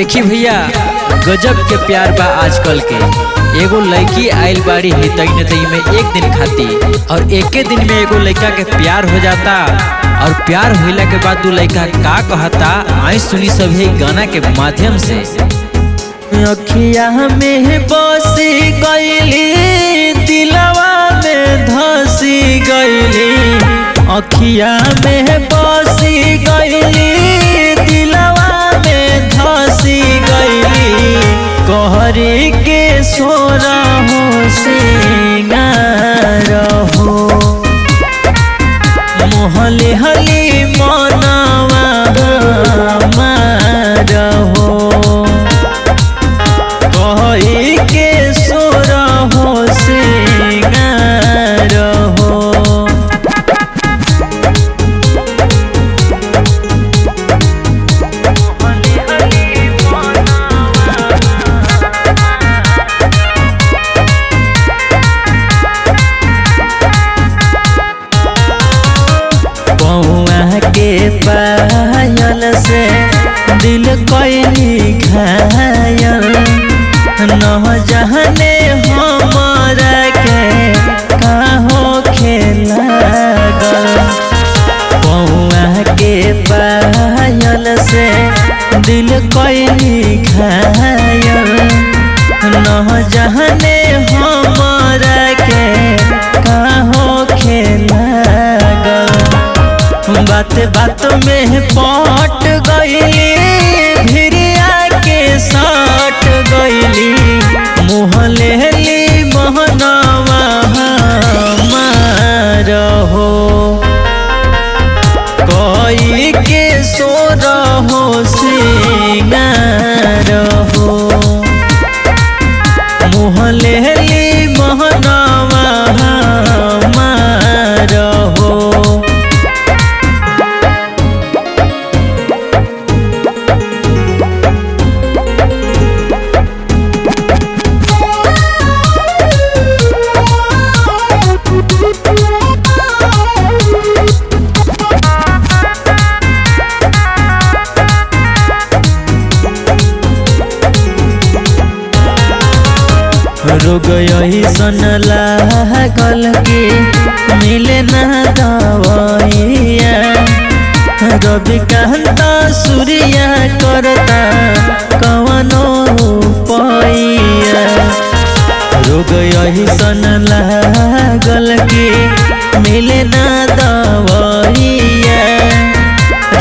देखी भैया गजब के प्यार बा आजकल के। एगो लड़की आइल बाड़ी हितई नतई में एक दिन खाती और एके दिन में एगो लड़का के प्यार हो जाता। और प्यार होला के बाद लड़का का कहता, आई सुनी सभी गाना के माध्यम से। अखिया में बसी गईली, दिलवा में धसी गईली। अखिया में बसी गईली, दिलवा में धसी गईली। कहरी के सोरा हो सिंगार हो, मोहले हली मनवा हमार हो। कहरी के सोरा हो सिंगार हो। के पायल से दिल कैली घायल, न जाने हमारा के काहो खेला गल। पौआ के पायल से दिल कैली घायल, न जाने हमारा के काहो खेला गल। बात बात में पट गईली, भिरिया के सट गईली। मुँह लेली महनवा हमार हो, कोई के सोर हो सिंगार हो। मुँह लेली महनवा हमार हो। रोग ऐसन लागल के मिले ना दवाइया। रविकांत सूर्या करता कवनो उपाया। रोग ऐसन लागल के मिले ना दवाइया।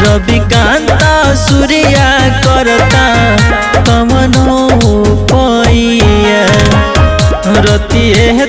रविकांत सूर्या करता कवनो उपाया। रतिए